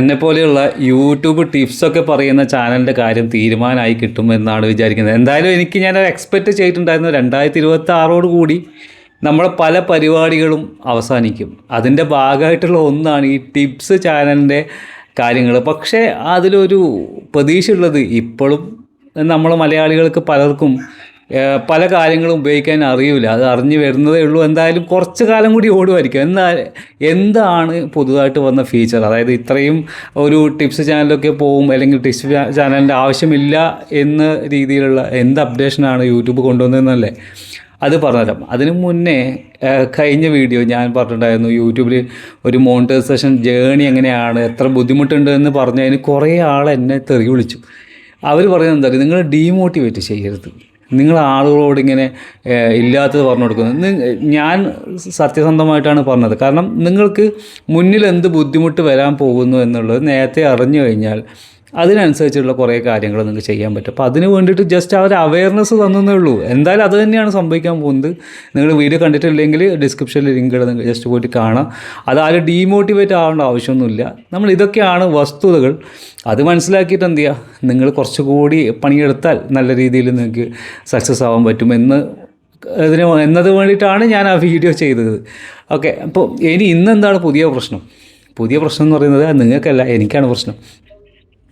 എന്നെപ്പോലെയുള്ള YouTube ടിപ്സൊക്കെ പറയുന്ന ചാനലിൻ്റെ കാര്യം തീരുമാനമായി കിട്ടുമെന്നാണ് വിചാരിക്കുന്നത്. എന്തായാലും ഞാൻ എക്സ്പെക്റ്റ് ചെയ്തിട്ടുണ്ടായിരുന്നു 2026 കൂടി നമ്മളെ പല പരിപാടികളും അവസാനിക്കും. അതിൻ്റെ ഭാഗമായിട്ടുള്ള ഒന്നാണ് ഈ ടിപ്സ് ചാനലിൻ്റെ കാര്യങ്ങൾ. പക്ഷേ അതിലൊരു പ്രതീക്ഷയുള്ളത് ഇപ്പോഴും നമ്മൾ മലയാളികൾക്ക് പലർക്കും പല കാര്യങ്ങളും ഉപയോഗിക്കാൻ അറിയില്ല. അത് അറിഞ്ഞു വരുന്നതേ ഉള്ളൂ. എന്തായാലും കുറച്ച് കാലം കൂടി ഓടുമായിരിക്കും. എന്താണ് പുതുതായിട്ട് വന്ന ഫീച്ചർ? അതായത് ഇത്രയും ഒരു ടിപ്സ് ചാനലൊക്കെ പോകും, അല്ലെങ്കിൽ ടിപ്സ് ചാനലിൻ്റെ ആവശ്യമില്ല എന്ന രീതിയിലുള്ള എന്ത് അപ്ഡേഷനാണ് യൂട്യൂബ് കൊണ്ടുവന്നതെന്നല്ലേ അത് പറഞ്ഞുതരാം. അതിനു മുന്നേ കഴിഞ്ഞ വീഡിയോ ഞാൻ പറഞ്ഞിട്ടുണ്ടായിരുന്നു യൂട്യൂബിൽ ഒരു മോണിറ്റൈസേഷൻ ജേണി എങ്ങനെയാണ്, എത്ര ബുദ്ധിമുട്ടുണ്ട് എന്ന് പറഞ്ഞതിന് കുറേ ആൾ എന്നെ തെറി വിളിച്ചു. അവർ പറയുന്നത് എന്താ പറയുക, നിങ്ങൾ ഡീമോട്ടിവേറ്റ് ചെയ്യരുത്, നിങ്ങൾ ആളുകളോട് ഇങ്ങനെ ഇല്ലാത്തത് പറഞ്ഞു കൊടുക്കുന്നത്. ഞാൻ സത്യസന്ധമായിട്ടാണ് പറഞ്ഞത്. കാരണം നിങ്ങൾക്ക് മുന്നിൽ എന്ത് ബുദ്ധിമുട്ട് വരാൻ പോകുന്നു എന്നുള്ളത് നേരത്തെ അറിഞ്ഞു കഴിഞ്ഞാൽ അതിനനുസരിച്ചുള്ള കുറേ കാര്യങ്ങൾ നിങ്ങൾക്ക് ചെയ്യാൻ പറ്റും. അപ്പോൾ അതിന് വേണ്ടിയിട്ട് ജസ്റ്റ് അവർ അവയർനെസ് തന്നേ ഉള്ളൂ. എന്തായാലും അത് തന്നെയാണ് സംഭവിക്കാൻ പോകുന്നത്. നിങ്ങൾ വീഡിയോ കണ്ടിട്ടില്ലെങ്കിൽ ഡിസ്ക്രിപ്ഷനിൽ ലിങ്ക് ഇടുക, നിങ്ങൾ ജസ്റ്റ് പോയിട്ട് കാണാം. അതാരും ഡീമോട്ടിവേറ്റ് ആവേണ്ട ആവശ്യമൊന്നുമില്ല. ഇതൊക്കെയാണ് വസ്തുതകൾ. അത് മനസ്സിലാക്കിയിട്ട് എന്ത് ചെയ്യുക, നിങ്ങൾ കുറച്ചുകൂടി പണിയെടുത്താൽ നല്ല രീതിയിൽ നിങ്ങൾക്ക് സക്സസ് ആവാൻ പറ്റുമെന്ന് എന്നത് വേണ്ടിയിട്ടാണ് ഞാൻ ആ വീഡിയോ ചെയ്തത്. ഓക്കെ, അപ്പോൾ ഇന്നെന്താണ് പുതിയ പ്രശ്നം എന്ന് പറയുന്നത് നിങ്ങൾക്കല്ല, എനിക്കാണ് പ്രശ്നം.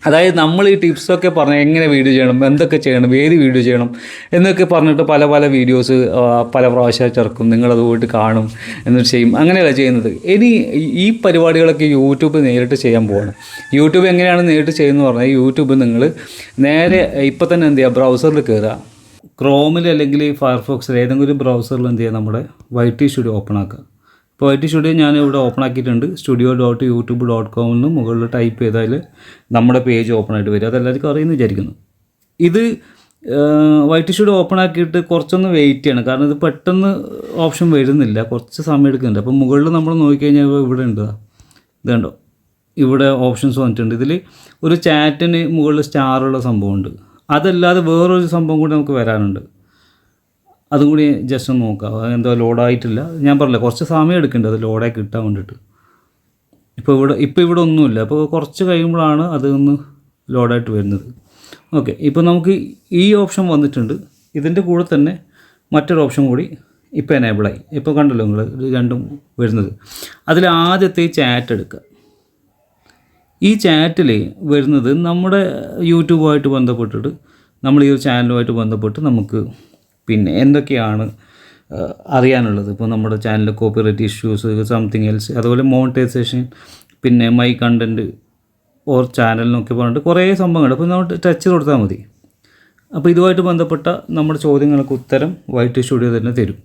അതായത് നമ്മൾ ഈ ടിപ്സൊക്കെ പറഞ്ഞ് എങ്ങനെ വീഡിയോ ചെയ്യണം, എന്തൊക്കെ ചെയ്യണം, ഏത് വീഡിയോ ചെയ്യണം എന്നൊക്കെ പറഞ്ഞിട്ട് പല വീഡിയോസ് പല പ്രാവശ്യമായിട്ട് ഇറക്കും. നിങ്ങളത് പോയിട്ട് കാണും, എന്നിട്ട് ചെയ്യും. അങ്ങനെയല്ല ചെയ്യുന്നത്. ഈ പരിപാടികളൊക്കെ യൂട്യൂബ് നേരിട്ട് ചെയ്യാൻ പോവാണ്. യൂട്യൂബ് എങ്ങനെയാണ് നേരിട്ട് ചെയ്യുന്നത് പറഞ്ഞാൽ, യൂട്യൂബ് നിങ്ങൾ നേരെ ഇപ്പോൾ തന്നെ എന്ത് ചെയ്യുക, ബ്രൗസറിൽ കയറുക. ക്രോമിൽ അല്ലെങ്കിൽ ഫയർഫോക്സിൽ ഏതെങ്കിലും ഒരു ബ്രൗസറിൽ എന്ത് ചെയ്യുക, നമ്മുടെ YT സ്റ്റുഡിയോ ഓപ്പൺ ആക്കുക. ഇപ്പോൾ YT സ്റ്റുഡിയോ ഞാൻ ഇവിടെ ഓപ്പൺ ആക്കിയിട്ടുണ്ട്. studio.youtube.com എന്ന് മുകളിൽ ടൈപ്പ് ചെയ്താൽ നമ്മുടെ പേജ് ഓപ്പൺ ആയിട്ട് വരും. അതെല്ലാവർക്കും അറിയുമെന്ന് വിചാരിക്കുന്നു. ഇത് YT സ്റ്റുഡിയോ ഓപ്പൺ ആക്കിയിട്ട് കുറച്ചൊന്ന് വെയിറ്റ് ചെയ്യണം. കാരണം ഇത് പെട്ടെന്ന് ഓപ്ഷൻ വരുന്നില്ല, കുറച്ച് സമയം എടുക്കുന്നുണ്ട്. അപ്പോൾ മുകളിൽ നമ്മൾ നോക്കിക്കഴിഞ്ഞാൽ ഇവിടെ ഉണ്ട്, ഇത് കണ്ടോ, ഇവിടെ ഓപ്ഷൻസ് വന്നിട്ടുണ്ട്. ഇതിൽ ഒരു ചാറ്റിന് മുകളിൽ സ്റ്റാറുള്ള സംഭവമുണ്ട്. അതല്ലാതെ വേറൊരു സംഭവം കൂടി നമുക്ക് വരാനുണ്ട്. അതും കൂടി ജസ്റ്റ് ഒന്ന് നോക്കാം. എന്തോ ലോഡായിട്ടില്ല. ഞാൻ പറഞ്ഞില്ല, കുറച്ച് സമയം എടുക്കേണ്ടത് അത് ലോഡായി കിട്ടാൻ വേണ്ടിയിട്ട്. ഇപ്പോൾ ഇവിടെ ഒന്നുമില്ല. അപ്പോൾ കുറച്ച് കഴിയുമ്പോഴാണ് അതൊന്ന് ലോഡായിട്ട് വരുന്നത്. ഓക്കെ, ഇപ്പോൾ നമുക്ക് ഈ ഓപ്ഷൻ വന്നിട്ടുണ്ട്. ഇതിൻ്റെ കൂടെ തന്നെ മറ്റൊരു ഓപ്ഷൻ കൂടി ഇപ്പോൾ എനേബിളായി. ഇപ്പോൾ കണ്ടല്ലോ നിങ്ങൾ രണ്ടും വരുന്നത്. അതിൽ ആദ്യത്തെ ഈ ചാറ്റ് എടുക്കുക. ഈ ചാറ്റിൽ വരുന്നത് നമ്മുടെ യൂട്യൂബുമായിട്ട് ബന്ധപ്പെട്ടിട്ട്, നമ്മൾ ഈ ഒരു ചാനലുമായിട്ട് ബന്ധപ്പെട്ട് നമുക്ക് പിന്നെ എന്തൊക്കെയാണ് അറിയാനുള്ളത്. ഇപ്പോൾ നമ്മുടെ ചാനലിൽ കോപ്പിറൈറ്റ് ഇഷ്യൂസ്, സംതിങ് എൽസ്, അതുപോലെ മോണിറ്റൈസേഷൻ, പിന്നെ മൈ കണ്ടൻറ്റ് ഓർ ചാനലിനൊക്കെ പറഞ്ഞിട്ട് കുറേ സംഭവങ്ങൾ. അപ്പോൾ നമ്മൾ ടച്ച് കൊടുത്താൽ മതി. അപ്പോൾ ഇതുമായിട്ട് ബന്ധപ്പെട്ട നമ്മുടെ ചോദ്യങ്ങൾക്ക് ഉത്തരം YT സ്റ്റുഡിയോ തന്നെ തരും.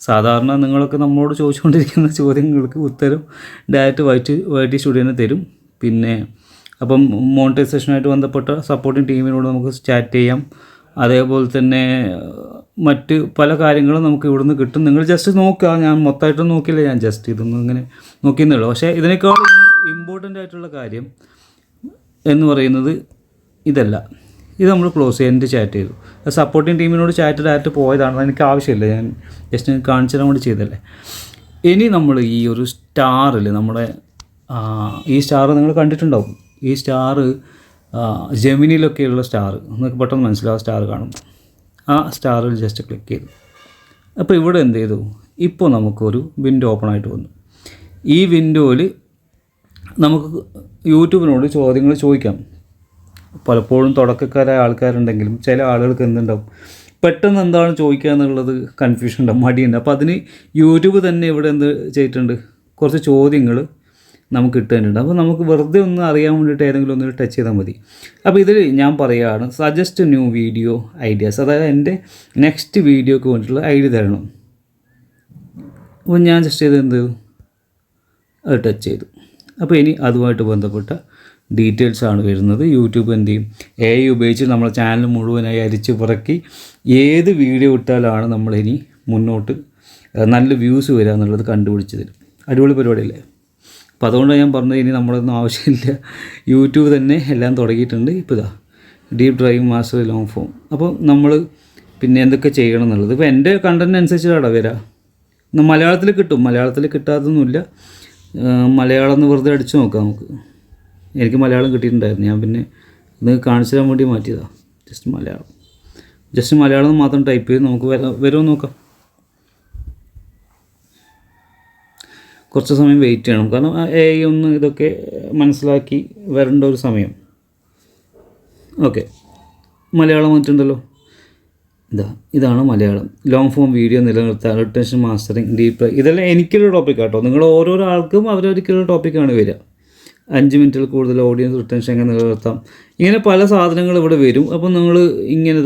സാധാരണ നിങ്ങളൊക്കെ നമ്മളോട് ചോദിച്ചുകൊണ്ടിരിക്കുന്ന ചോദ്യങ്ങൾക്ക് ഉത്തരം ഡയറക്റ്റ് YT സ്റ്റുഡിയോ തന്നെ തരും. പിന്നെ അപ്പം മോണിറ്റൈസേഷനായിട്ട് ബന്ധപ്പെട്ട സപ്പോർട്ടിങ് ടീമിനോട് നമുക്ക് ചാറ്റ് ചെയ്യാം. അതേപോലെ തന്നെ മറ്റ് പല കാര്യങ്ങളും നമുക്ക് ഇവിടുന്ന് കിട്ടും. നിങ്ങൾ ജസ്റ്റ് നോക്കുക. ഞാൻ മൊത്തമായിട്ടൊന്നും നോക്കിയില്ല, ഞാൻ ജസ്റ്റ് ഇതൊന്നും ഇങ്ങനെ നോക്കിയെന്നുള്ളൂ. പക്ഷേ ഇതിനേക്കാൾ ഇമ്പോർട്ടൻ്റ് ആയിട്ടുള്ള കാര്യം എന്ന് പറയുന്നത് ഇതല്ല. ഇത് നമ്മൾ ക്ലോസ് ചെയ്യാൻ ചാറ്റ് ചെയ്തു. സപ്പോർട്ടിങ് ടീമിനോട് ചാറ്റ് ഡയറക്റ്റ് പോയതാണ്, എനിക്ക് ആവശ്യമില്ല. ഞാൻ ജസ്റ്റ് കാണിച്ചു തരാൻ വേണ്ടി ചെയ്തല്ലേ. ഇനി നമ്മൾ ഈ ഒരു സ്റ്റാറിൽ നമ്മുടെ ഈ സ്റ്റാർ നിങ്ങൾ കണ്ടിട്ടുണ്ടാവും. ഈ സ്റ്റാർ ജെമിനിയിലൊക്കെയുള്ള സ്റ്റാർ നിങ്ങൾക്ക് പെട്ടെന്ന് മനസ്സിലാവും. സ്റ്റാർ കാണും. ആ സ്റ്റാറിൽ ജസ്റ്റ് ക്ലിക്ക് ചെയ്തു. അപ്പോൾ ഇവിടെ എന്ത് ചെയ്തു, ഇപ്പോൾ നമുക്കൊരു വിൻഡോ ഓപ്പൺ ആയിട്ട് വന്നു. ഈ വിൻഡോയിൽ നമുക്ക് യൂട്യൂബിനോട് ചോദ്യങ്ങൾ ചോദിക്കാം. പലപ്പോഴും തുടക്കക്കാരായ ആൾക്കാരുണ്ടെങ്കിലും ചില ആളുകൾക്ക് എന്തുണ്ടാവും, പെട്ടെന്ന് എന്താണ് ചോദിക്കുക എന്നുള്ളത് കൺഫ്യൂഷൻ ഉണ്ടാവും, മടിയുണ്ട്. അപ്പോൾ അതിന് യൂട്യൂബ് തന്നെ ഇവിടെ എന്ത് ചെയ്തിട്ടുണ്ട്, കുറച്ച് ചോദ്യങ്ങൾ നമുക്ക് ഇട്ടുതന്നിട്ടുണ്ട്. അപ്പോൾ നമുക്ക് വെറുതെ ഒന്ന് അറിയാൻ വേണ്ടിയിട്ട് ഏതെങ്കിലും ഒന്ന് ടച്ച് ചെയ്താൽ മതി. അപ്പോൾ ഇതിൽ ഞാൻ പറയുകയാണ്, സജസ്റ്റ് ന്യൂ വീഡിയോ ഐഡിയാസ്. അതായത് എൻ്റെ നെക്സ്റ്റ് വീഡിയോക്ക് വേണ്ടിയിട്ടുള്ള ഐഡിയ തരണം. അപ്പോൾ ഞാൻ ജസ്റ്റ് ചെയ്ത് എന്ത് അത് ടച്ച് ചെയ്തു. അപ്പോൾ ഇനി അതുമായിട്ട് ബന്ധപ്പെട്ട ഡീറ്റെയിൽസാണ് വരുന്നത്. യൂട്യൂബ് എന്ത് ചെയ്യും, AI ഉപയോഗിച്ച് നമ്മളെ ചാനൽ മുഴുവനായി അരിച്ച് പിറക്കി ഏത് വീഡിയോ ഇട്ടാലാണ് നമ്മളിനി മുന്നോട്ട് നല്ല വ്യൂസ് വരിക എന്നുള്ളത് കണ്ടുപിടിച്ച് തരും. അടിപൊളി പരിപാടിയല്ലേ. അപ്പോൾ അതുകൊണ്ടാണ് ഞാൻ പറഞ്ഞത്, ഇനി നമ്മളൊന്നും ആവശ്യമില്ല, യൂട്യൂബ് തന്നെ എല്ലാം തുടങ്ങിയിട്ടുണ്ട്. ഇപ്പോൾ ഇതാ deep driving master long form. അപ്പോൾ നമ്മൾ പിന്നെ എന്തൊക്കെ ചെയ്യണം എന്നുള്ളത് ഇപ്പോൾ എൻ്റെ കണ്ടൻറ്റ് അനുസരിച്ചിട്ടാണ് വരാം. മലയാളത്തിൽ കിട്ടും, മലയാളത്തിൽ കിട്ടാത്തൊന്നുമില്ല. മലയാളം എന്ന് വെറുതെ അടിച്ചു നോക്കാം നമുക്ക്. എനിക്ക് മലയാളം കിട്ടിയിട്ടുണ്ടായിരുന്നു. ഞാൻ പിന്നെ ഇത് കാണിച്ചു തരാൻ വേണ്ടി മാറ്റിയതാണ്. ജസ്റ്റ് മലയാളം മാത്രം ടൈപ്പ് ചെയ്ത് നമുക്ക് വരുമോ നോക്കാം. കുറച്ച് സമയം വെയിറ്റ് ചെയ്യണം, കാരണം AI ഒന്ന് ഇതൊക്കെ മനസ്സിലാക്കി വരേണ്ട ഒരു സമയം. ഓക്കെ, മലയാളം വന്നിട്ടുണ്ടല്ലോ. ഇതാണ് മലയാളം. ലോങ് ഫോം വീഡിയോ നിലനിർത്താൻ, റിട്ടൻഷൻ മാസ്റ്ററിങ്, ഡീപ്പ്, ഇതെല്ലാം എനിക്കുള്ള ടോപ്പിക് ആട്ടോ. നിങ്ങൾ ഓരോരോ ആൾക്കും അവരൊരിക്കലുള്ള ടോപ്പിക്കാണ് വരിക. 5 മിനിറ്റിൽ കൂടുതൽ ഓഡിയൻസ് റിട്ടൻഷൻ എങ്ങനെ നിലനിർത്താം, ഇങ്ങനെ പല സാധനങ്ങൾ ഇവിടെ വരും. അപ്പോൾ നിങ്ങൾ ഇങ്ങനെ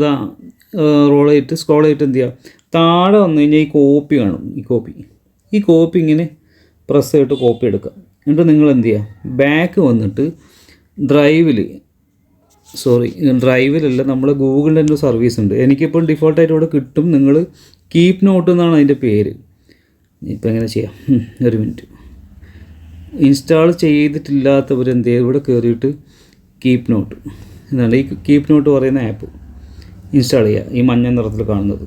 സ്ക്രോൾ ചെയ്തിട്ട് എന്ത് ചെയ്യുക, താഴെ വന്നു കഴിഞ്ഞാൽ ഈ കോപ്പി കാണും. ഈ കോപ്പി ഇങ്ങനെ പ്രസ് ചെയ്തിട്ട് കോപ്പി എടുക്കുക. എന്നിട്ട് നിങ്ങൾ എന്ത് ചെയ്യുക, ബാക്ക് വന്നിട്ട് ഡ്രൈവിലല്ല, നമ്മൾ ഗൂഗിളിൻ്റെ ഒരു സർവീസ് ഉണ്ട്. എനിക്കിപ്പോൾ ഡിഫോൾട്ടായിട്ട് ഇവിടെ കിട്ടും. നിങ്ങൾ കീപ്പ് നോട്ട് എന്നാണ് അതിൻ്റെ പേര്. ഇപ്പം എങ്ങനെ ചെയ്യാം, ഒരു മിനിറ്റ്. ഇൻസ്റ്റാൾ ചെയ്തിട്ടില്ലാത്തവർ എന്ത് ചെയ്യുക, ഇവിടെ കയറിയിട്ട് കീപ്പ് നോട്ട് എന്നാണ് ഈ കീപ്പ് നോട്ട് പറയുന്ന ആപ്പ് ഇൻസ്റ്റാൾ ചെയ്യുക. ഈ മഞ്ഞ നിറത്തിൽ കാണുന്നത്.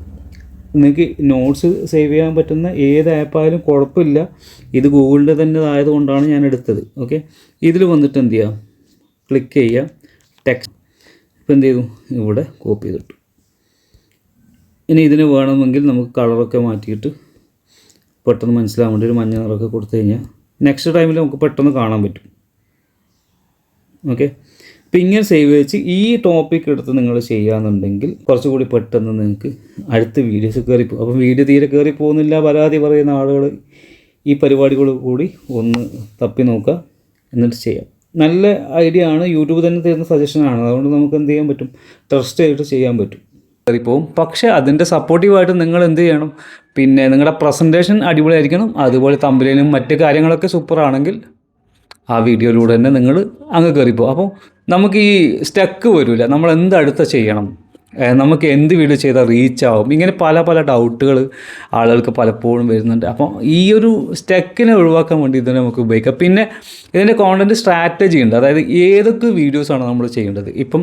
നിങ്ങൾക്ക് നോട്ട്സ് സേവ് ചെയ്യാൻ പറ്റുന്ന ഏത് ആപ്പായാലും കുഴപ്പമില്ല. ഇത് ഗൂഗിളിൻ്റെ തന്നെ ആയതുകൊണ്ടാണ് ഞാൻ എടുത്തത്. ഓക്കെ, ഇതിൽ വന്നിട്ട് എന്ത് ചെയ്യുക, ക്ലിക്ക് ചെയ്യുക, ടെക്സ്റ്റ്. ഇപ്പോൾ എന്ത് ചെയ്തു, ഇവിടെ കോപ്പി ചെയ്തിട്ടു. ഇനി ഇതിന് വേണമെങ്കിൽ നമുക്ക് കളറൊക്കെ മാറ്റിയിട്ട് പെട്ടെന്ന് മനസ്സിലാകാൻ വേണ്ടി ഒരു മഞ്ഞ നിറമൊക്കെ കൊടുത്തു കഴിഞ്ഞാൽ നെക്സ്റ്റ് ടൈമിൽ നമുക്ക് പെട്ടെന്ന് കാണാൻ പറ്റും. ഓക്കെ, അപ്പോൾ ഇങ്ങനെ സേവ് വെച്ച് ഈ ടോപ്പിക് എടുത്ത് നിങ്ങൾ ചെയ്യുകയാണെന്നുണ്ടെങ്കിൽ കുറച്ചുകൂടി പെട്ടെന്ന് നിങ്ങൾക്ക് അടുത്ത വീഡിയോസ് കയറിപ്പോകും. അപ്പം വീഡിയോ തീരെ കയറി പോകുന്നില്ല പരാതി പറയുന്ന ആളുകൾ ഈ പരിപാടികൾ കൂടി ഒന്ന് തപ്പി നോക്കുക, എന്നിട്ട് ചെയ്യാം. നല്ല ഐഡിയ ആണ്. യൂട്യൂബ് തന്നെ തരുന്ന സജഷനാണ്. അതുകൊണ്ട് നമുക്ക് എന്ത് ചെയ്യാൻ പറ്റും, ട്രസ്റ്റ് ചെയ്തിട്ട് ചെയ്യാൻ പറ്റും. കയറിപ്പോവും. പക്ഷേ അതിൻ്റെ സപ്പോർട്ടീവായിട്ട് നിങ്ങൾ എന്ത് ചെയ്യണം, പിന്നെ നിങ്ങളുടെ പ്രസൻറ്റേഷൻ അടിപൊളിയായിരിക്കണം. അതുപോലെ തമ്പനയിലും മറ്റ് കാര്യങ്ങളൊക്കെ സൂപ്പറാണെങ്കിൽ ആ വീഡിയോയിലൂടെ തന്നെ നിങ്ങൾ അങ്ങ് കയറിപ്പോവും. അപ്പോൾ നമുക്ക് ഈ സ്റ്റക്ക് വരില്ല. നമ്മൾ അടുത്ത ചെയ്യണം, നമുക്ക് എന്ത് വീഡിയോ ചെയ്താൽ റീച്ച് ആവും, ഇങ്ങനെ പല ഡൗട്ടുകൾ ആളുകൾക്ക് പലപ്പോഴും വരുന്നുണ്ട്. അപ്പോൾ ഈ ഒരു സ്റ്റക്കിനെ ഒഴിവാക്കാൻ വേണ്ടി ഇതിനെ നമുക്ക് ഉപയോഗിക്കാം. പിന്നെ ഇതിൻ്റെ കോണ്ടൻറ്റ് സ്ട്രാറ്റജി ഉണ്ട്. അതായത് ഏതൊക്കെ വീഡിയോസാണ് നമ്മൾ ചെയ്യേണ്ടത്. ഇപ്പം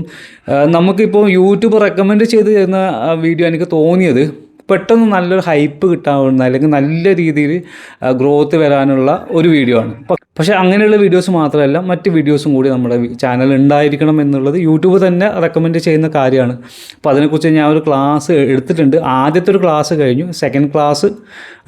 നമുക്കിപ്പോൾ യൂട്യൂബ് റെക്കമെൻഡ് ചെയ്ത് തരുന്ന വീഡിയോ എനിക്ക് തോന്നിയത് പെട്ടെന്ന് നല്ലൊരു ഹൈപ്പ് കിട്ടാവുന്ന, അല്ലെങ്കിൽ നല്ല രീതിയിൽ ഗ്രോത്ത് വരാനുള്ള ഒരു വീഡിയോ ആണ്. പക്ഷേ അങ്ങനെയുള്ള വീഡിയോസ് മാത്രമല്ല, മറ്റ് വീഡിയോസും കൂടി നമ്മുടെ ചാനൽ ഉണ്ടായിരിക്കണം എന്നുള്ളത് യൂട്യൂബ് തന്നെ റെക്കമെൻഡ് ചെയ്യുന്ന കാര്യമാണ്. അപ്പോൾ അതിനെക്കുറിച്ച് ഞാൻ ഒരു ക്ലാസ് എടുത്തിട്ടുണ്ട്. ആദ്യത്തെ ഒരു ക്ലാസ് കഴിഞ്ഞു, സെക്കൻഡ് ക്ലാസ്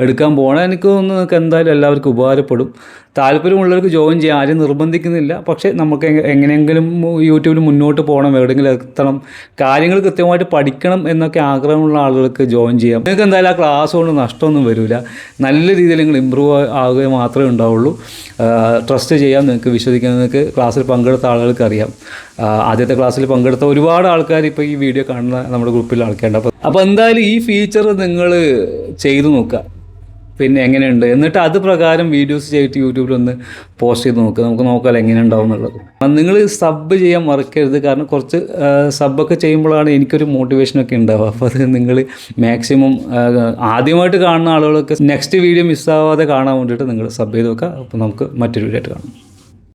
എടുക്കാൻ പോകണം. എനിക്ക് തോന്നുന്നു നിങ്ങൾക്ക് എന്തായാലും എല്ലാവർക്കും ഉപകാരപ്പെടും. താല്പര്യമുള്ളവർക്ക് ജോയിൻ ചെയ്യാൻ ആരും നിർബന്ധിക്കുന്നില്ല. പക്ഷേ നമുക്ക് എങ്ങനെയെങ്കിലും യൂട്യൂബിൽ മുന്നോട്ട് പോകണം, എവിടെയെങ്കിലും എത്തണം, കാര്യങ്ങൾ കൃത്യമായിട്ട് പഠിക്കണം എന്നൊക്കെ ആഗ്രഹമുള്ള ആളുകൾക്ക് ജോയിൻ ചെയ്യാം. നിങ്ങൾക്ക് എന്തായാലും ആ ക്ലാസ് കൊണ്ട് നഷ്ടമൊന്നും വരില്ല. നല്ല രീതിയിൽ നിങ്ങൾ ഇമ്പ്രൂവ് ആവുക മാത്രമേ ഉണ്ടാവുള്ളൂ. ട്രസ്റ്റ് ചെയ്യാം, നിങ്ങൾക്ക് വിശ്വസിക്കാൻ. നിങ്ങൾക്ക് ക്ലാസ്സിൽ പങ്കെടുത്ത ആളുകൾക്ക് അറിയാം. ആദ്യത്തെ ക്ലാസ്സിൽ പങ്കെടുത്ത ഒരുപാട് ആൾക്കാർ ഇപ്പോൾ ഈ വീഡിയോ കാണുന്ന നമ്മുടെ ഗ്രൂപ്പിൽ ആൾക്കാരുണ്ട്. അപ്പോൾ എന്തായാലും ഈ ഫീച്ചർ നിങ്ങൾ ചെയ്തു നോക്കുക, പിന്നെ എങ്ങനെയുണ്ട്, എന്നിട്ട് അത് പ്രകാരം വീഡിയോസ് ചെയ്തിട്ട് യൂട്യൂബിലൊന്ന് പോസ്റ്റ് ചെയ്ത് നോക്കുക. നമുക്ക് നോക്കാമല്ലോ എങ്ങനെ ഉണ്ടാവും എന്നുള്ളത്. നിങ്ങൾ സബ് ചെയ്യാൻ മറക്കരുത്, കാരണം കുറച്ച് സബ്ബൊക്കെ ചെയ്യുമ്പോഴാണ് എനിക്കൊരു മോട്ടിവേഷനൊക്കെ ഉണ്ടാവുക. അപ്പോൾ അത് നിങ്ങൾ മാക്സിമം ആദ്യമായിട്ട് കാണുന്ന ആളുകൾക്ക് നെക്സ്റ്റ് വീഡിയോ മിസ്സാവാതെ കാണാൻ വേണ്ടിയിട്ട് നിങ്ങൾ സബ് ചെയ്ത് നോക്കുക. അപ്പോൾ നമുക്ക് മറ്റൊരു വീഡിയോ ആയിട്ട് കാണാം.